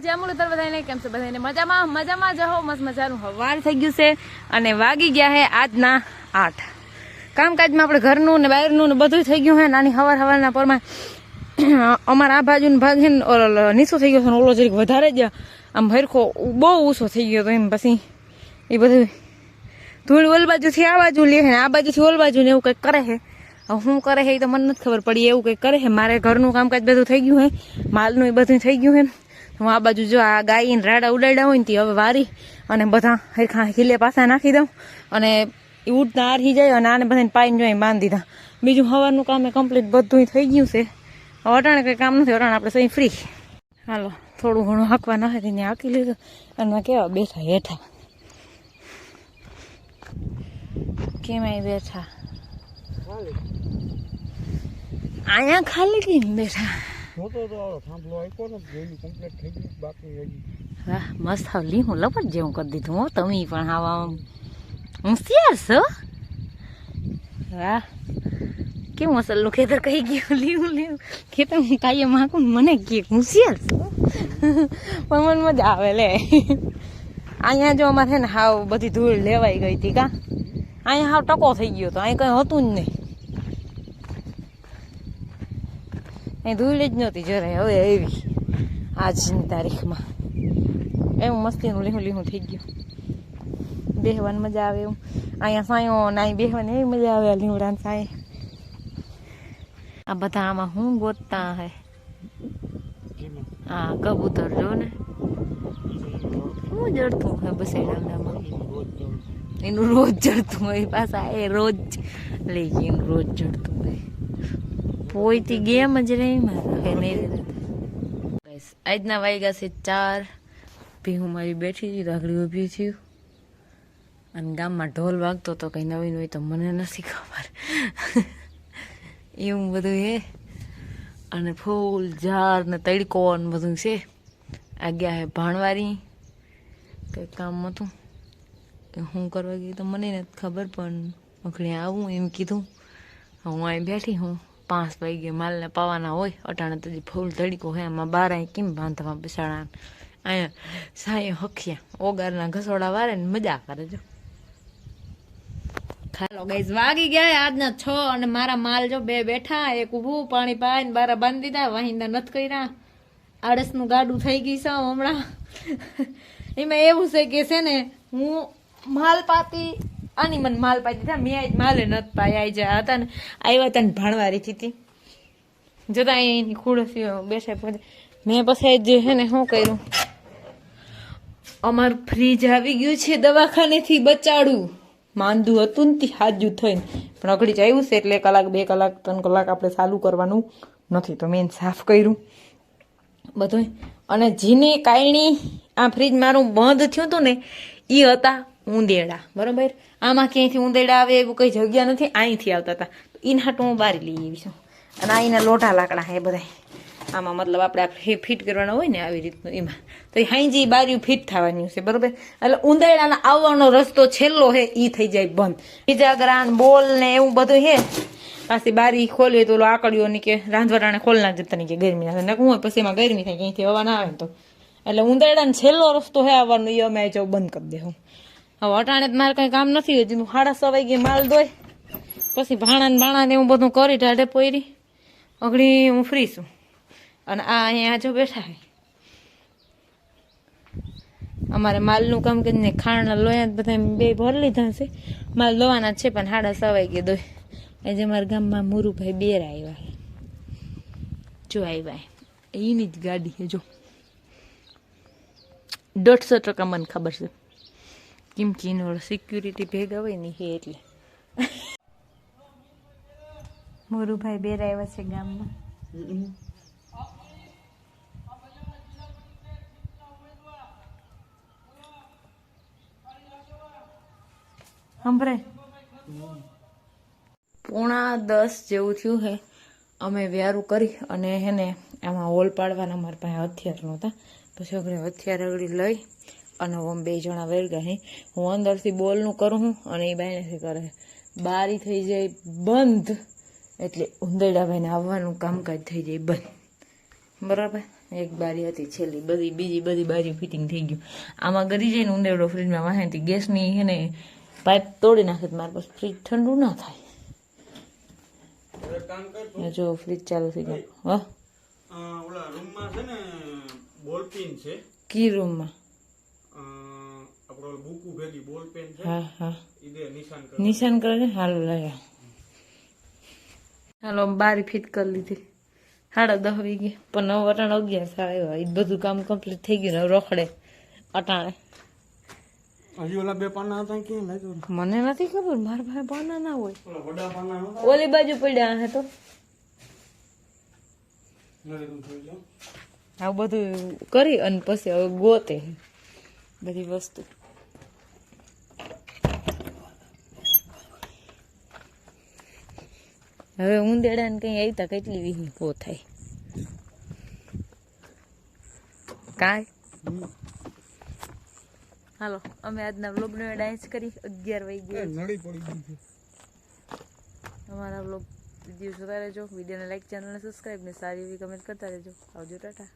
જે મુરતર બધાને કેમ છે બધાને મજામાં જહો મસ્ત મજાનું હવાર થઈ ગયું છે અને વાગી ગયા છે આજના 8 કામકાજમાં આપણે ઘરનું ને બહારનું ને બધું થઈ ગયું છે નાની હવારના પરમાં અમારા આ બાજુનો ભાગ છે ને નીચો થઈ ગયો છે ઓલો જરીક વધારે જ આમ હરખો બહુ ઊંચો થઈ ગયો તો એમ પછી એ બધું ધૂળ ઓલ બાજુથી આ બાજુ લે છે આ બાજુથી ઓલ બાજુ ને એવું કંઈક કરે છે હવે શું કરે છે એ તો મને નથી ખબર પડી એવું કંઈક કરે છે મારે ઘરનું કામકાજ બધું થઈ ગયું છે માલનું એ બધું થઈ ગયું છે હું આ બાજુ જો આ ગાયને રાડા ઉડાડ્યા હોય ને તે હવે વારી અને બધા હરખા ખીલે પાછા નાખી દઉં અને એ ઉડતા આરહી જાય અને આને બધાને પાઈને જોઈ બાંધી દીધા બીજું હવાનું કામ એ કમ્પ્લીટ બધું થઈ ગયું છે અટાણે કંઈ કામ નથી અટાણે આપણે સહી ફ્રી હાલો થોડું ઘણું હાંકવા ના હતી ને હાંકી લીધું અને કેવા બેઠા હેઠા કેમ બેઠા અહીંયા ખાલી કેમ બેઠા વાહ મસ્ત લી હું લપટ જેવું કરી દીધું હો તમે પણ આવા હોશિયાર છો વાહ કેવું અસલનું ખેતર કહી ગયું લીવું ખેતર હું કાયમ હાંકું મને કે હોશિયાર છો પણ મને મજા આવે લે અહીંયા જો અમારે છે ને હાવ બધી ધૂળ લેવાઈ ગઈ હતી કા અહીંયા હાવ ટકો થઈ ગયો હતો અહીં કંઈ હતું જ નહીં અહીં ધૂળ જ નહોતી જરાય હવે એવી આજની તારીખમાં એવું મસ્તીનું લીહું થઈ ગયું બેહવાની મજા આવે એવું અહીંયા સાયો નાઈ બેહવાની એવી મજા આવે લીમડાને સાય આ બધા આમાં હું ગોતતા હે હા કબૂતર જો ને હું જડતું હે બસ એનું રોજ જડતું હોય પાછા એ રોજ લઈ ગઈ એનું રોજ જડતું હોય પોઈતી ગેમ જ રહી મારે આજના વાગ્યા છે 4 ભીહું મારી બેઠી હતી આગળ ઊભી થયું અને ગામમાં ઢોલ વાગતો તો કંઈ નવીન હોય તો મને નથી ખબર એવું બધું હે અને ફૂલ ઝાડ ને તડકો ને બધું છે આ ગયા હે ભાણવારી કંઈક કામ હતું હું કરવા ગઈ તો મને નથી ખબર પણ મખણી આવું એમ કીધું હું અહીં બેઠી હું 5 વાગે માલને પાવાના હોય અટાણે તો ફૂલ તડકો હે એમાં બાર અહીં કેમ બાંધવા બેસાડા અહીંયા સાંય હખિયા ઓગારના ઘસોડા વારે ને મજા કરે જો હાલો ગાઈઝ વાગી ગયા આજના 6 અને મારા માલ જો બે બેઠા એક ઊભું પાણી પાઈને બારા બાંધી દીધા વાહિંદા નથી કર્યા આળસનું ગાડું થઈ ગઈ છે હમણાં એમાં એવું છે કે છે ને હું માલ પાતી આની મને માલ પાતી હતા મેં આજ માલે નથી પાઈ આવી જાય હતા ને આવ્યા હતા ને ભાણવારી હતી જતા અહીંની ખુડસીઓ બેઠા મેં પછી જે છે ને શું કર્યું અમારું ફ્રીજ આવી ગયું છે દવાખાનેથી બચાડું માંદું હતું ને તે હાજુ થઈને પણ અઘડી જ આવ્યું છે એટલે 1 કલાક 2 કલાક 3 કલાક આપણે ચાલુ કરવાનું નથી તો મેં સાફ કર્યું બધું અને જેને કાંઈ આ ફ્રીજ મારું બંધ થયું હતું ને એ હતા ઉંદેડા બરોબર આમાં ક્યાંયથી ઉંદેડા આવે એવું કઈ જગ્યા નથી અહીંથી આવતા હતા એના હાટું હું બારી લઈ આવી છું અને અહીંના લોઢા લાકડા હે બધા આમાં મતલબ આપણે ફિટ કરવાના હોય ને આવી રીતનું એમાં તો એ હાઈજી બારીઓ ફિટ થવાની છે બરોબર એટલે ઉંદેડાના આવવાનો રસ્તો છેલ્લો હે એ થઈ જાય બંધ બીજા ગ્રાન બોલ ને એવું બધું હે પાછી બારી ખોલીએ તો આકડીઓ ની કે રાંધવારાને ખોલ નાખ જતા નહીં કે ગરમી ના થાય હોય પછી એમાં ગરમી થાય ક્યાંયથી હવા ના આવે તો એટલે ઉંદેડાને છેલ્લો રસ્તો હે આવવાનો એ અમે જો બંધ કરી દેવું હવે અટાણે મારે કંઈ કામ નથી હજી હું 6:30 વાગે માલ દોય પછી ભાણા ને એવું બધું કરી ઢાઢે પોયરી અઘડી હું ફ્રી છું અને આ અહીંયા જો બેઠા હે અમારે માલનું કામ કરીને ખાંડના લોયા બધા બે ભરી લીધા છે માલ દોવાના છે પણ 6:30 વાગે દોય આજે મારા ગામમાં મુરુભાઈ બેર આવ્યા જો આવ્યા એની જ ગાડી છે જો 150% મને ખબર છે કેમ કે એનો સિક્યુરિટી ભેગા હોય ને હે એટલે મોરુભાઈ બેર આવ્યા છે ગામમાં સંભળાય 9:45 જેવું થયું હે અમે વ્યારું કરી અને હેને આમાં હોલ પાડવાના અમારા પાસે હથિયાર નહોતા પછી આપણે હથિયાર અગડી લઈ અને હું 2 જણા વેરગા હે હું અંદરથી બોલનું કરું હું અને એ બાયનેથી કરે બારી થઈ જાય બંધ એટલે ઉંદેડા ભાઈને આવવાનું કામકાજ થઈ જાય બંધ બરાબર એક બારી હતી છેલ્લી, બીજી બધી બારી ફિટિંગ થઈ ગયું. આમાં ગરી જાય ને ઉંદેડો ફ્રીજમાં વાહેતી ગેસની હે ને પાઇપ તોડી નાખે તો મારે પછી ફ્રીજ ઠંડુ ના થાય. જો ફ્રીજ ચાલુ થઈ ગયું. હા ઓલા રૂમમાં છે ને બોલ પેન છે. કી રૂમમાં? આપણો બુકુ ભેગી બોલ પેન છે. હા હા ઈ નિશાન કરે. નિશાન કરે. હાલો લાયા. હાલો બારી ફિટ કરી લીધી. 10:30 વાગી પણ 9:11 આવ્યા. એ બધું કામ કમ્પ્લીટ થઈ ગયું ને રખડે અટાણે. હજી ઓલા 2 પાના હતા ક્યાં લાગ્યો? મને નથી ખબર, મારા ભાઈ પાના ના હોય. ઓલા વડા પાના હતા ઓલી બાજુ પડ્યા હે તો. આવું બધું કરી અને પછી હવે ગોતે બધી વસ્તુ. હવે ઉંદેડા ને કઈ આવતા કેટલી વીહી પો થાય કાંઈ. હાલો અમે આજના વ્લોગનો ડાન્સ કરી 11 વાગ્યે. નડી પડી ગઈ છે. અમારા વ્લોગ વિડીયો જોતા રહેજો. વિડીયોને લાઈક, ચેનલને સબસ્ક્રાઈબ ને સારી એવી કમેન્ટ કરતા રહેજો. આવજો, ટાટા.